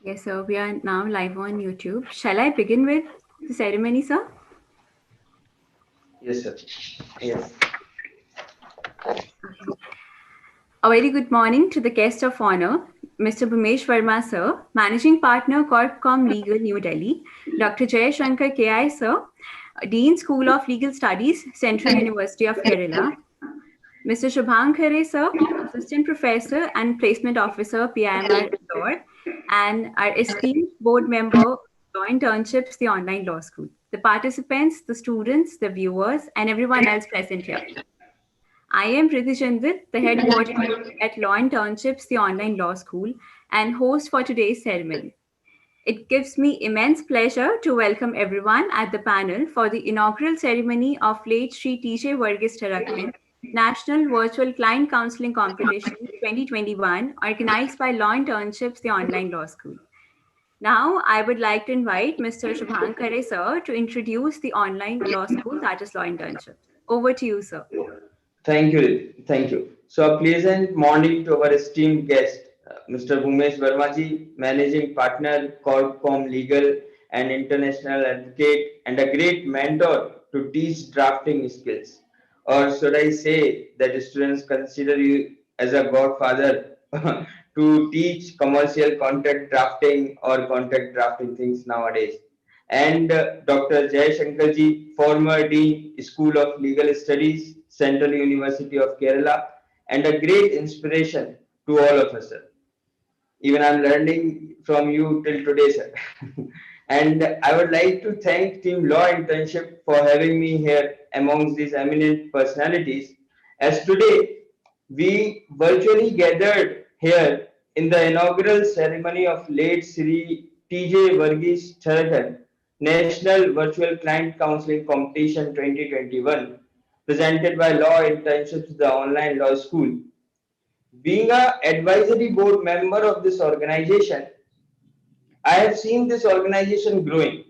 Yes, sir. We are now live on YouTube. Shall I begin with the ceremony, sir? Yes, sir. Yes. Okay. A very good morning to the guest of honor, Mr. Bhumesh Verma, sir, Managing Partner, Corpcom Legal, New Delhi, Dr. Jay Shankar KI, sir, Dean School of Legal Studies, Central University of Kerala, Mr. Shubhang Khare, sir, Assistant Professor and Placement Officer, PIMR Law, and our esteemed board member, Law Internships, the Online Law School, the participants, the students, the viewers, and everyone else present here. I am Priti Chandit, the head coordinator at Law Internships, the Online Law School, and host for today's ceremony. It gives me immense pleasure to welcome everyone at the panel for the inaugural ceremony of late Sri T.J. Varghese Tarakman National Virtual Client Counseling Competition 2021, organized by Law Internships, the Online Law School. Now, I would like to invite Mr. Shubhang Khare, sir, to introduce the online law school, that is Law Internships. Over to you, sir. Thank you. Thank you. So, a pleasant morning to our esteemed guest, Mr. Bhumesh Vermaji, Managing Partner, Corpcom Legal and International Advocate, and a great mentor to teach drafting skills. Or should I say that students consider you as a godfather to teach commercial contract drafting or contract drafting things nowadays? And Dr. Jay Shankarji, former Dean, School of Legal Studies, Central University of Kerala, and a great inspiration to all of us, sir. Even I'm learning from you till today, sir. And I would like to thank Team Law Internship for having me here amongst these eminent personalities. As today we virtually gathered here in the inaugural ceremony of late Sri T.J. Varghese Tharakar National Virtual Client Counseling Competition 2021, presented by Law Internships, the online law school. Being a advisory board member of this organization, I have seen this organization growing.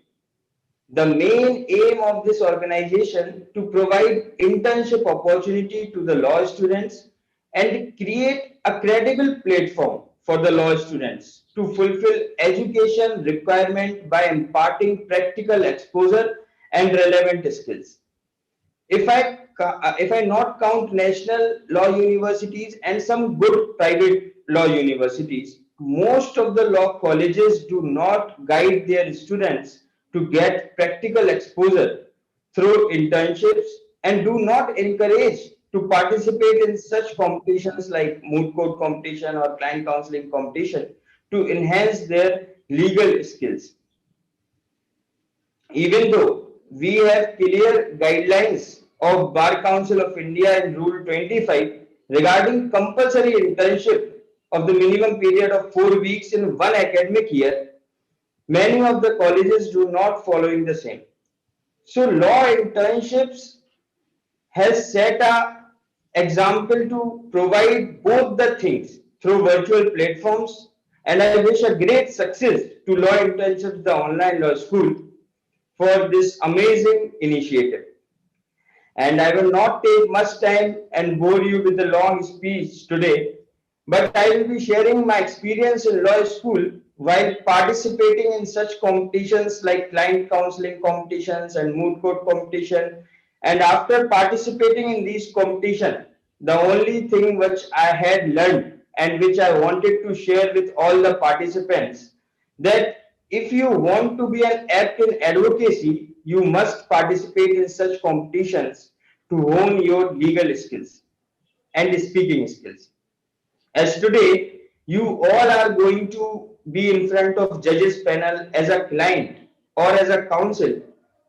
The main aim of this organization to provide internship opportunity to the law students and create a credible platform for the law students to fulfill education requirement by imparting practical exposure and relevant skills. If I not count national law universities and some good private law universities, most of the law colleges do not guide their students to get practical exposure through internships and do not encourage to participate in such competitions like moot court competition or client counseling competition to enhance their legal skills. Even though we have clear guidelines of Bar Council of India in Rule 25 regarding compulsory internship of the minimum period of 4 weeks in one academic year, many of the colleges do not following the same. So law internships has set a example to provide both the things through virtual platforms, and I wish a great success to Law Internships, the online law school, for this amazing initiative. And I will not take much time and bore you with a long speech today, but I will be sharing my experience in law school while participating in such competitions like client counseling competitions and moot court competition. And after participating in these competitions, the only thing which I had learned and which I wanted to share with all the participants, that if you want to be an apt in advocacy, you must participate in such competitions to hone your legal skills and speaking skills. As today, you all are going to be in front of judges panel as a client or as a counsel.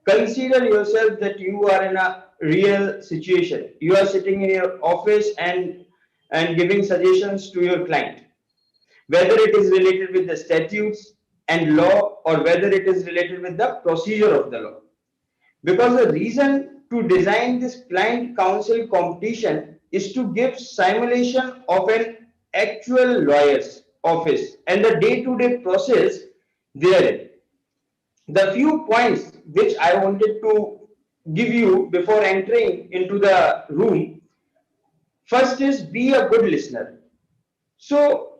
Consider yourself that you are in a real situation. You are sitting in your office and giving suggestions to your client, whether it is related with the statutes and law or whether it is related with the procedure of the law. Because the reason to design this client counsel competition is to give simulation of an actual lawyer's office and the day-to-day process therein. The few points which I wanted to give you before entering into the room, first is be a good listener. So,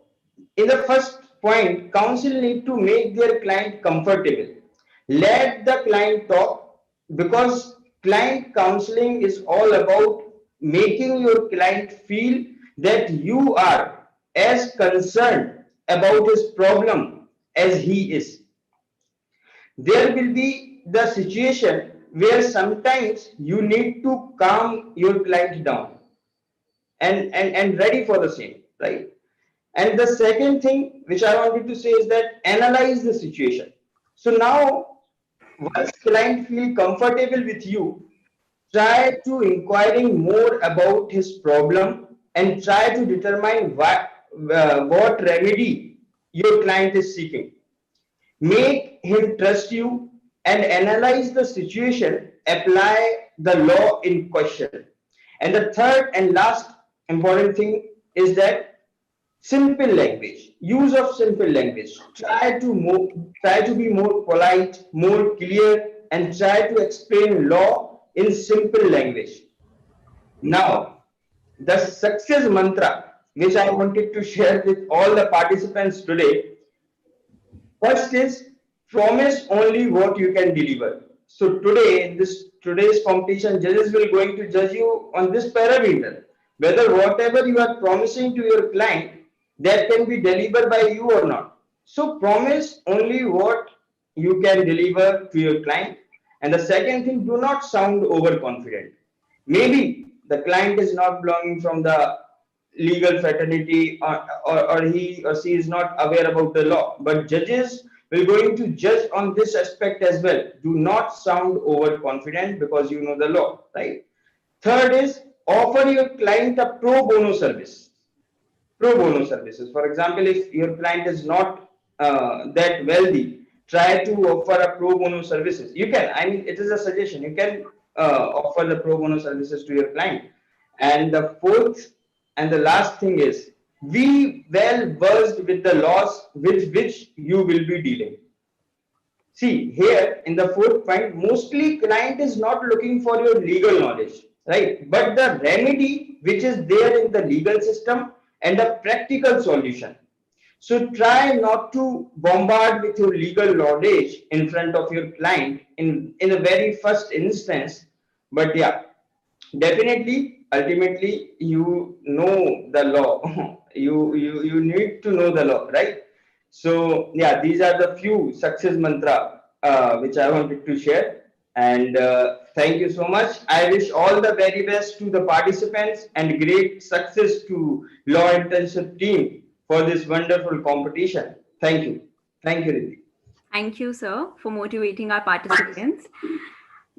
in the first point, counsel need to make their client comfortable. Let the client talk, because client counseling is all about making your client feel that you are as concerned about his problem as he is. There will be the situation where sometimes you need to calm your client down and ready for the same, right? And the second thing which I wanted to say is that analyze the situation. So now, once client feel comfortable with you, try to inquiring more about his problem and try to determine what remedy your client is seeking. Make him trust you and analyze the situation, apply the law in question. And the third and last important thing is that simple language, use of simple language. Try to be more polite, more clear, and try to explain law in simple language. Now, the success mantra which I wanted to share with all the participants today. First is promise only what you can deliver. So today, in this today's competition, judges will going to judge you on this parameter, whether whatever you are promising to your client, that can be delivered by you or not. So promise only what you can deliver to your client. And the second thing, do not sound overconfident. Maybe the client is not belonging from the legal fraternity, or he or she is not aware about the law, but judges will going to judge on this aspect as well. Do not sound overconfident because you know the law, right? Third is offer your client a pro bono service. Pro bono services. For example, if your client is not that wealthy, try to offer a pro bono services. You can, I mean, it is a suggestion. You can offer the pro bono services to your client. And the fourth and the last thing is be well versed with the laws with which you will be dealing. See, here in the fourth point, mostly client is not looking for your legal knowledge, right? But the remedy which is there in the legal system and a practical solution. So try not to bombard with your legal knowledge in front of your client in the very first instance. But yeah, definitely, ultimately, you know the law. You need to know the law, right? So yeah, these are the few success mantra which I wanted to share. And thank you so much. I wish all the very best to the participants and great success to Law Internship team for this wonderful competition. Thank you. Thank you, Riddhi. Thank you, sir, for motivating our participants.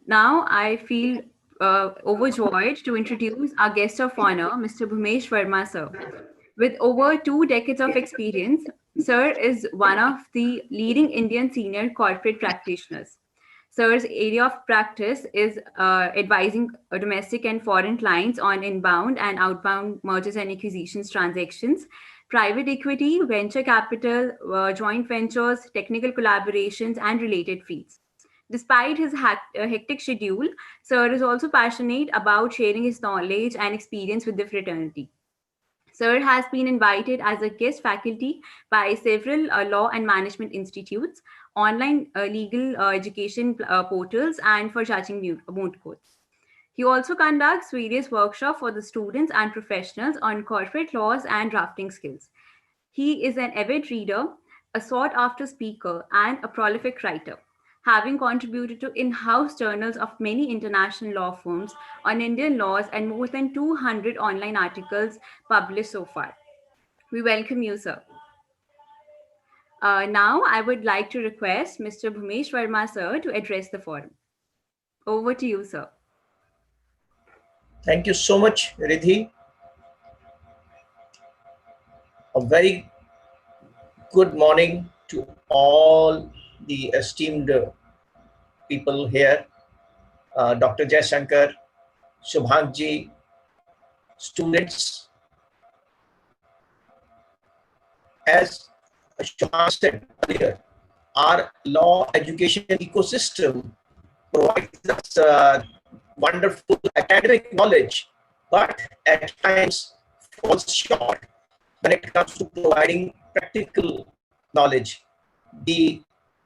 Now I feel overjoyed to introduce our guest of honor, Mr. Bhumesh Verma, sir. With over 2 decades of experience, Sir is one of the leading Indian senior corporate practitioners. Sir's area of practice is advising domestic and foreign clients on inbound and outbound mergers and acquisitions transactions, private equity, venture capital, joint ventures, technical collaborations, and related fields. Despite his hectic schedule, Sir is also passionate about sharing his knowledge and experience with the fraternity. Sir has been invited as a guest faculty by several law and management institutes, online legal education portals, and for judging moot courts. He also conducts various workshops for the students and professionals on corporate laws and drafting skills. He is an avid reader, a sought after speaker, and a prolific writer, having contributed to in house journals of many international law firms on Indian laws and more than 200 online articles published so far. We welcome you, sir. Now, I would like to request Mr. Bhumesh Verma, sir, to address the forum. Over to you, sir. Thank you so much, Riddhi. A very good morning to all the esteemed people here. Dr. Jaishankar, Shubhanji, students. As Shubhan said earlier, our law education ecosystem provides us wonderful academic knowledge, but at times falls short when it comes to providing practical knowledge, the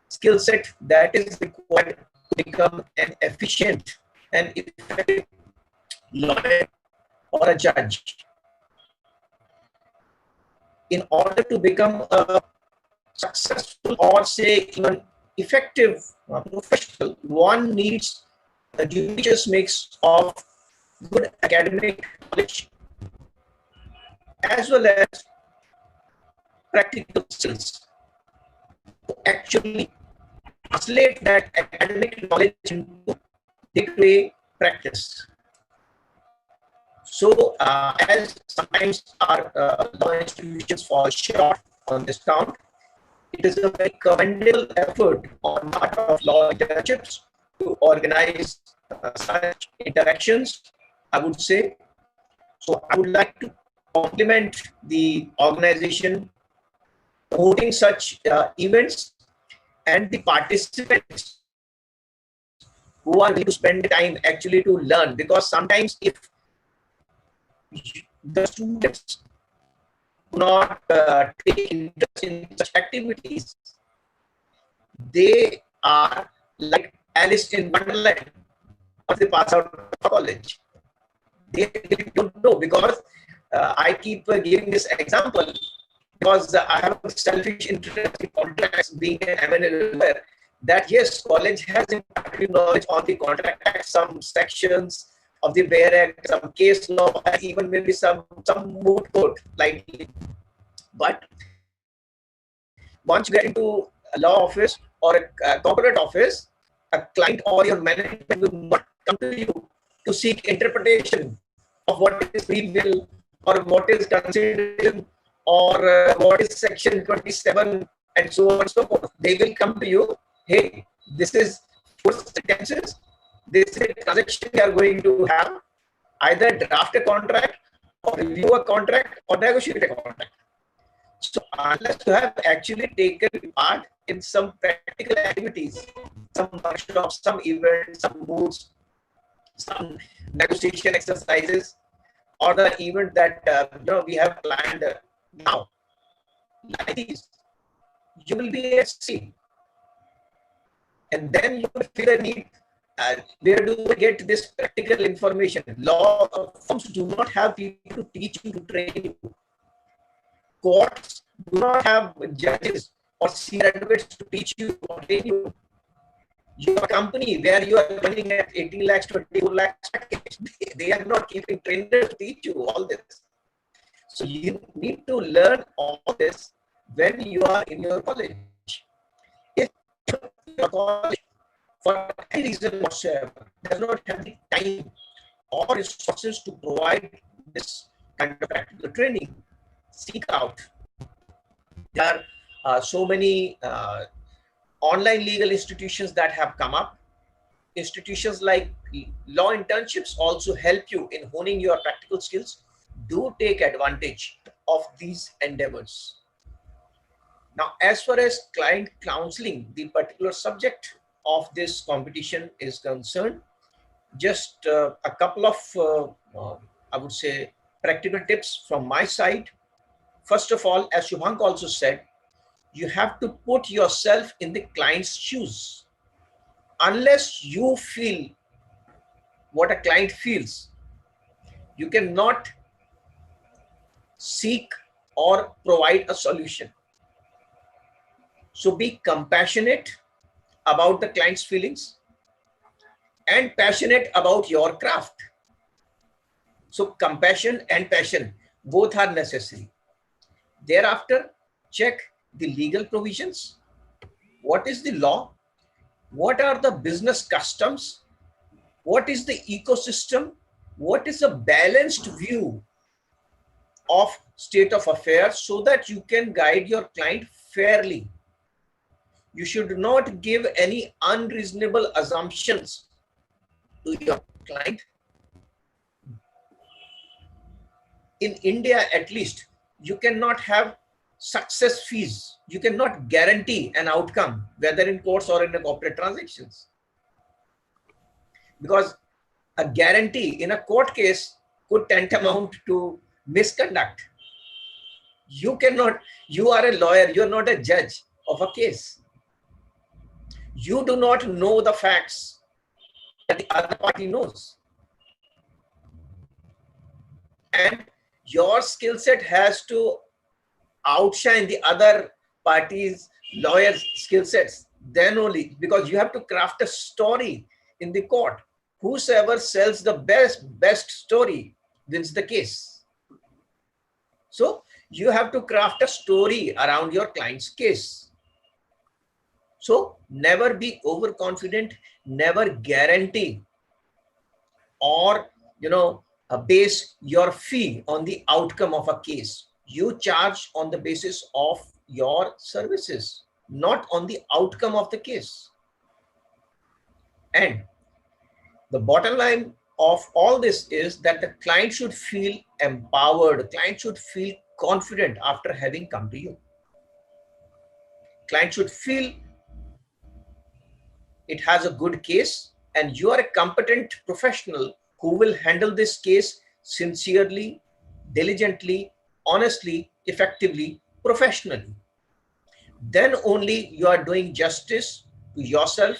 skill set that is required to become an efficient and effective lawyer or a judge. In order to become a successful or say even effective professional, one needs a judicious mix of good academic knowledge as well as practical skills to actually translate that academic knowledge into day-to-day practice. So, as sometimes our law institutions fall short on this count, it is a very commendable effort on part of law internships to organize such interactions, I would say. So I would like to compliment the organization holding such events and the participants who are willing to spend the time actually to learn, because sometimes if the students do not take interest in such activities, they are like Alice in Wonderland once they pass out of college. They don't know, because I keep giving this example because I have a selfish interest in contracts, being an M&A lawyer, that yes, college has impacted knowledge on the Contract Act, some sections of the Bear Act, some case law, and even maybe some moot court likely. But once you get into a law office or a corporate office, a client or your management will not come to you to seek interpretation of what is free will or what is consideration or what is section 27 and so on and so forth. They will come to you, hey, this is 4 sentences, this is a transaction we are going to have, either draft a contract or review a contract or negotiate a contract. So unless you have actually taken part in some practical activities, some workshops, some events, some moods, some negotiation exercises, or the event that we have planned now, like these, you will be at sea. And then you will feel a need. Where do we get this practical information? Law firms do not have people to teach you, to train you. Courts do not have judges or senior advocates to teach you or train you. Your company where you are running at 18 lakhs, 24 lakhs package, they are not keeping trainers to teach you all this. So you need to learn all this when you are in your college. If your college, for any reason whatsoever, does not have the time or resources to provide this kind of practical training, seek out. There are so many online legal institutions that have come up. Institutions like law internships also help you in honing your practical skills. Do take advantage of these endeavors. Now, as far as client counseling, the particular subject of this competition is concerned, just a couple of, I would say, practical tips from my side. First of all, as Shubhank also said, you have to put yourself in the client's shoes. Unless you feel what a client feels, you cannot seek or provide a solution. So be compassionate about the client's feelings and passionate about your craft. So compassion and passion, both are necessary. Thereafter, check the legal provisions. What is the law? What are the business customs? What is the ecosystem? What is a balanced view of state of affairs so that you can guide your client fairly? You should not give any unreasonable assumptions to your client. In India, at least, you cannot have success fees. You cannot guarantee an outcome, whether in courts or in the corporate transactions. Because a guarantee in a court case could tantamount to misconduct. You cannot, you are a lawyer, you are not a judge of a case. You do not know the facts that the other party knows. And your skill set has to outshine the other party's lawyers' skill sets. Then only, because you have to craft a story in the court. Whosoever sells the best story wins the case. So you have to craft a story around your client's case. So never be overconfident, never guarantee or base your fee on the outcome of a case. You charge on the basis of your services, not on the outcome of the case. And the bottom line of all this is that the client should feel empowered. The client should feel confident after having come to you. Client should feel it has a good case and you are a competent professional who will handle this case sincerely, diligently, honestly, effectively, professionally. Then only you are doing justice to yourself,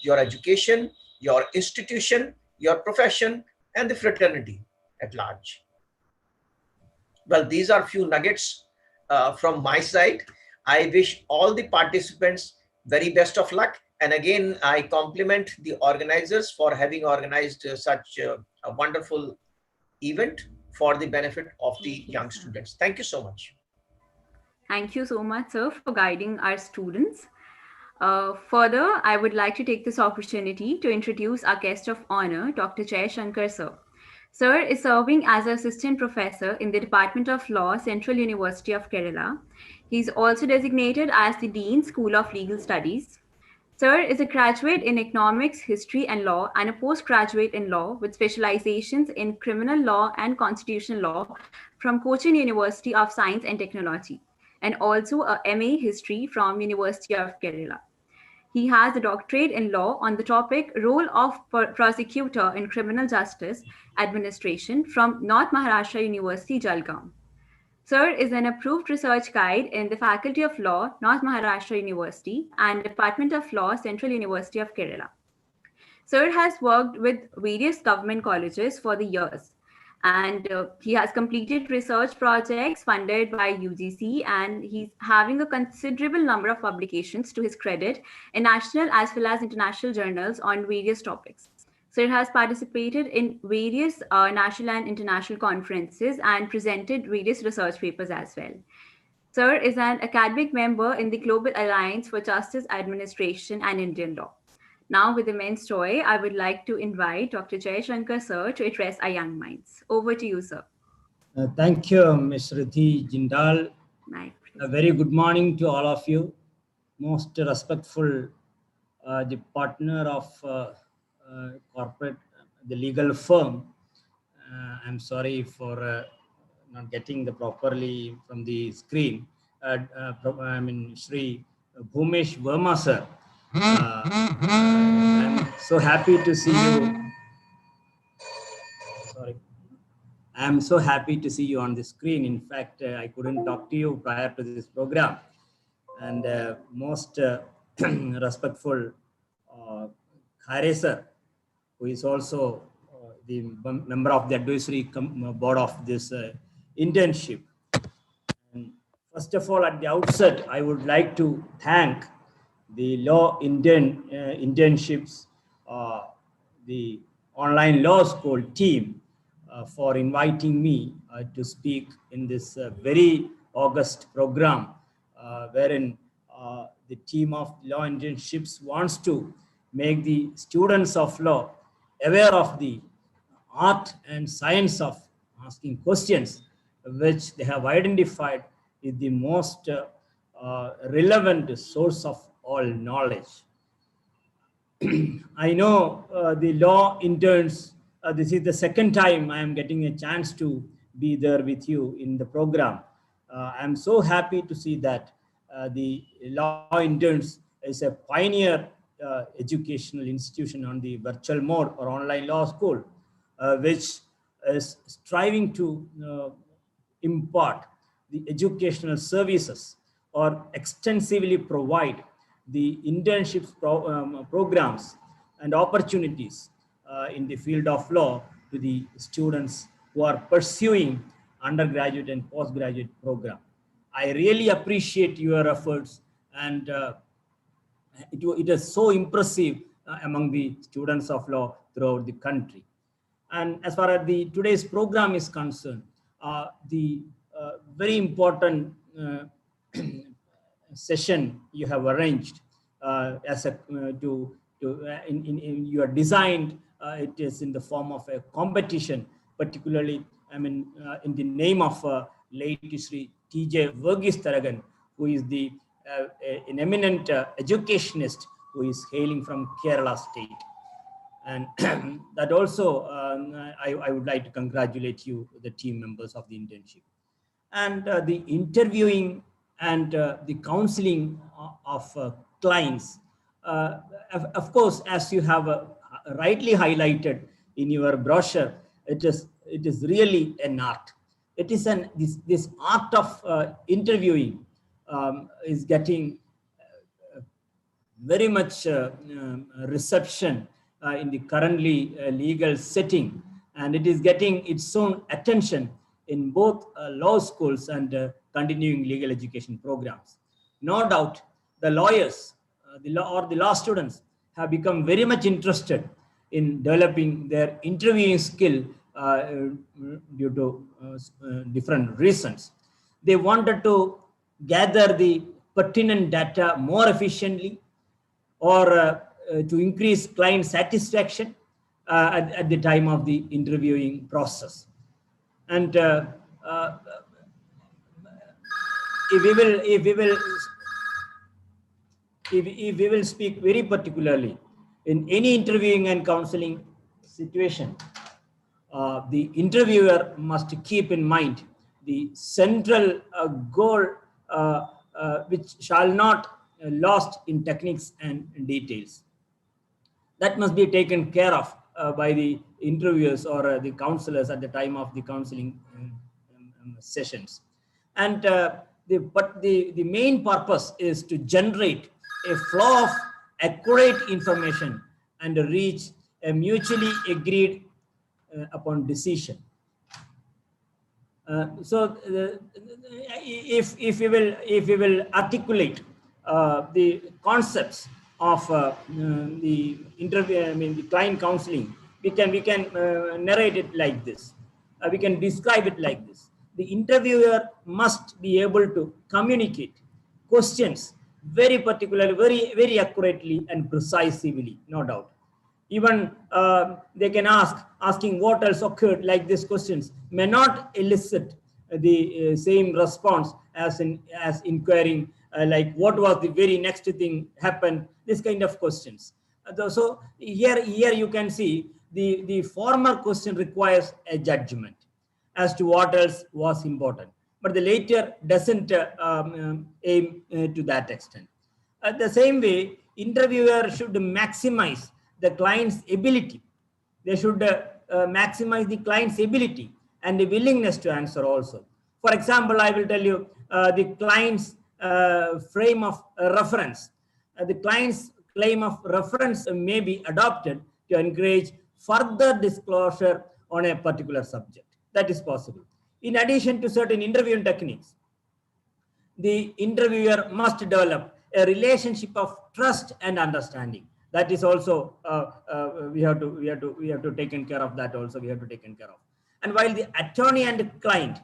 your education, your institution, your profession, and the fraternity at large. Well, these are few nuggets from my side. I wish all the participants very best of luck. And again, I compliment the organizers for having organized such a wonderful event for the benefit of the Thank you, young sir. students. Thank you so much. Thank you so much, sir, for guiding our students. Further, I would like to take this opportunity to introduce our guest of honor, Dr. Jay Shankar, sir. Sir is serving as assistant professor in the Department of Law, Central University of Kerala. He is also designated as the Dean, School of Legal Studies. Sir is a graduate in economics, history, and law, and a postgraduate in law with specializations in criminal law and constitutional law from Cochin University of Science and Technology, and also a MA history from University of Kerala. He has a doctorate in law on the topic Role of Prosecutor in Criminal Justice Administration from North Maharashtra University, Jalgaon. Sir is an approved research guide in the Faculty of Law, North Maharashtra University, and Department of Law, Central University of Kerala. Sir has worked with various government colleges for the years, and he has completed research projects funded by UGC, and he's having a considerable number of publications to his credit in national as well as international journals on various topics. Sir has participated in various national and international conferences and presented various research papers as well. Sir is an academic member in the Global Alliance for Justice Administration and Indian Law. Now, with immense joy, I would like to invite Dr. Jay Shankar, sir, to address our young minds. Over to you, sir. Thank you, Ms. Rithi Jindal. My A pleasure. very good morning to all of you. Most respectful, the partner of corporate, the legal firm. I'm sorry for not getting the properly from the screen. I mean, Shri Bhumesh Verma, sir. I'm so happy to see you. Sorry. I'm so happy to see you on the screen. In fact, I couldn't talk to you prior to this program. And most respectful Khare sir, who is also the member of the advisory board of this internship. And first of all, at the outset, I would like to thank the internships, the online law school team for inviting me to speak in this very august program, wherein the team of law internships wants to make the students of law aware of the art and science of asking questions, which they have identified is the most relevant source of all knowledge. I know the law interns, this is the second time I am getting a chance to be there with you in the program. I'm so happy to see that the law interns is a pioneer educational institution on the virtual mode or online law school, which is striving to impart the educational services or extensively provide the internships programs and opportunities in the field of law to the students who are pursuing undergraduate and postgraduate program. I really appreciate your efforts, and it is so impressive among the students of law throughout the country. And as far as the today's program is concerned, the very important session you have arranged as a in your designed it is in the form of a competition, particularly in the name of late Sri T.J. Verghese Tharagan, who is the an eminent educationist who is hailing from Kerala state. And that also, I would like to congratulate you, the team members of the internship. And the interviewing and the counseling of clients, of course, as you have rightly highlighted in your brochure, it is really an art. It is this art of interviewing is getting very much reception in the currently legal setting, and it is getting its own attention in both law schools and continuing legal education programs. No doubt, the lawyers or the law students have become very much interested in developing their interviewing skill due to different reasons. They wanted to gather the pertinent data more efficiently, or to increase client satisfaction at the time of the interviewing process. And uh, if we will speak very particularly in any interviewing and counseling situation, the interviewer must keep in mind the central goal, which shall not lost in techniques and details. That must be taken care of by the interviewers or the counselors at the time of the counseling sessions. And the main purpose is to generate a flow of accurate information and reach a mutually agreed upon decision. If we will articulate the concepts of the interview, the client counseling, we can narrate it like this. We can describe it like this. The interviewer must be able to communicate questions very particularly, very accurately and precisely, no doubt. Even they can asking what else occurred, like these questions may not elicit the same response as inquiring like what was the very next thing happened, this kind of questions. So here you can see the former question requires a judgment as to what else was important, but the later doesn't aim to that extent. The same way, interviewer should maximize the client's ability. They should maximize the client's ability and the willingness to answer also. For example, I will tell you the client's frame of reference. The client's claim of reference may be adopted to encourage further disclosure on a particular subject. That is possible. In addition to certain interviewing techniques, the interviewer must develop a relationship of trust and understanding. That is also we have to taken care of that also. We have to taken care of. And while the attorney and client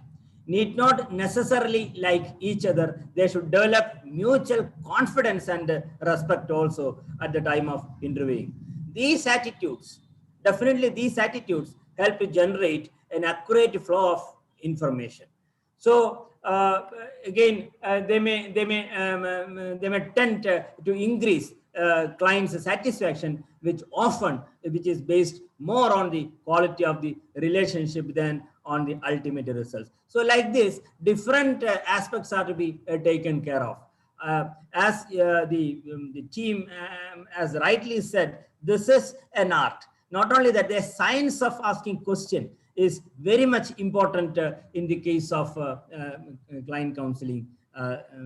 need not necessarily like each other, they should develop mutual confidence and respect also at the time of interviewing. These attitudes, definitely these attitudes help to generate an accurate flow of information. So again, they may tend to increase clients' satisfaction, which is based more on the quality of the relationship than on the ultimate results. So like this, different aspects are to be taken care of. As the team has rightly said, this is an art. Not only that, the science of asking question is very much important in the case of client counseling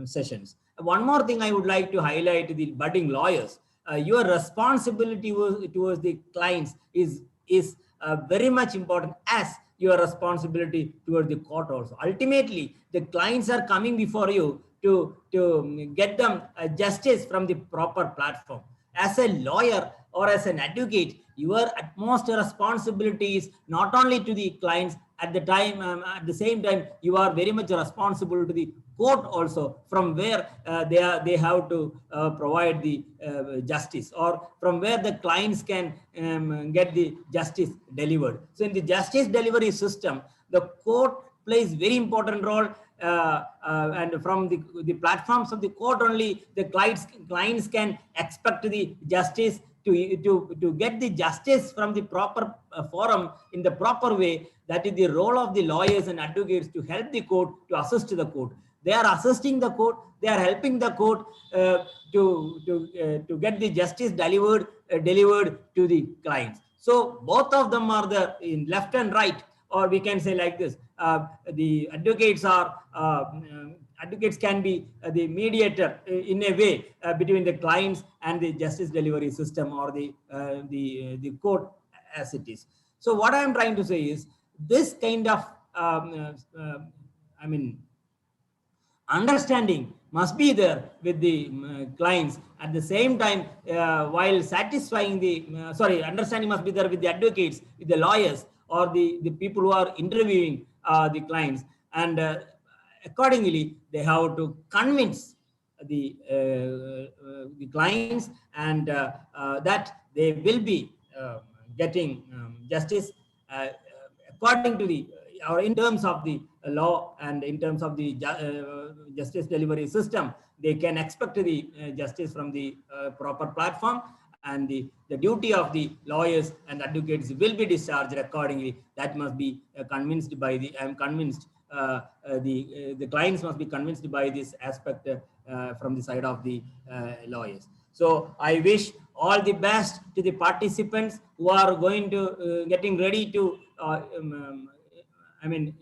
sessions. One more thing I would like to highlight: the budding lawyers. Your responsibility towards the clients is very much important as your responsibility towards the court also. Ultimately, the clients are coming before you to get them justice from the proper platform. As a lawyer or as an advocate, your utmost responsibility is not only to the clients, at the same time you are very much responsible to the court also, from where they have to provide the justice, or from where the clients can get the justice delivered. So in the justice delivery system, the court plays very important role, and from the platforms of the court only the clients can expect the justice, to get the justice from the proper forum in the proper way. That is the role of the lawyers and advocates, to help the court, to assist the court. They are assisting the court, they are helping the court to get the justice delivered to the clients. So both of them are the in left and right, or we can say like this: the advocates can be the mediator in a way between the clients and the justice delivery system, or the court as it is. So what I am trying to say is, this kind of I mean understanding must be there with the clients. At the same time, while satisfying the understanding must be there with the advocates, with the lawyers, or the people who are interviewing the clients. And accordingly, they have to convince the clients, and that they will be getting justice according to the, or in terms of the law, and in terms of the justice delivery system. They can expect the justice from the proper platform, and the duty of the lawyers and advocates will be discharged accordingly. That must be convinced by the, I am convinced, the clients must be convinced by this aspect from the side of the lawyers. So I wish all the best to the participants who are going to getting ready to I mean,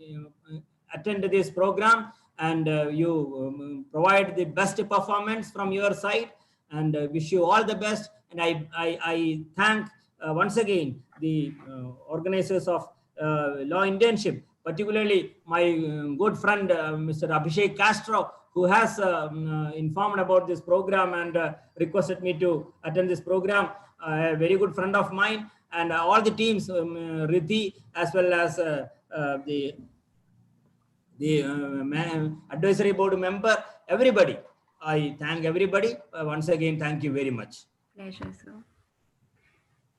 attend this program, and you provide the best performance from your side, and wish you all the best. And I thank once again the organizers of law internship, particularly my good friend Mr. Abhishek Castro, who has informed about this program and requested me to attend this program. A very good friend of mine, and all the teams, Rithi, as well as the advisory board member, everybody. I thank everybody. Once again, thank you very much. Pleasure, sir.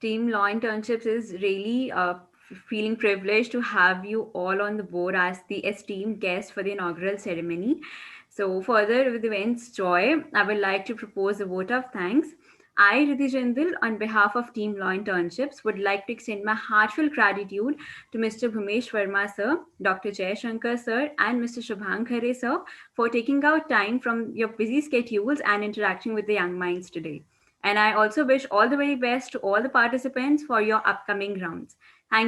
Team Law Internships is really feeling privileged to have you all on the board as the esteemed guest for the inaugural ceremony. So, further with immense joy, I would like to propose a vote of thanks. I, Riddhi Jindal, on behalf of Team Law Internships, would like to extend my heartfelt gratitude to Mr. Bhumesh Verma, sir, Dr. Jayashankar, sir, and Mr. Shubhang Khare, sir, for taking out time from your busy schedules and interacting with the young minds today. And I also wish all the very best to all the participants for your upcoming rounds. Thank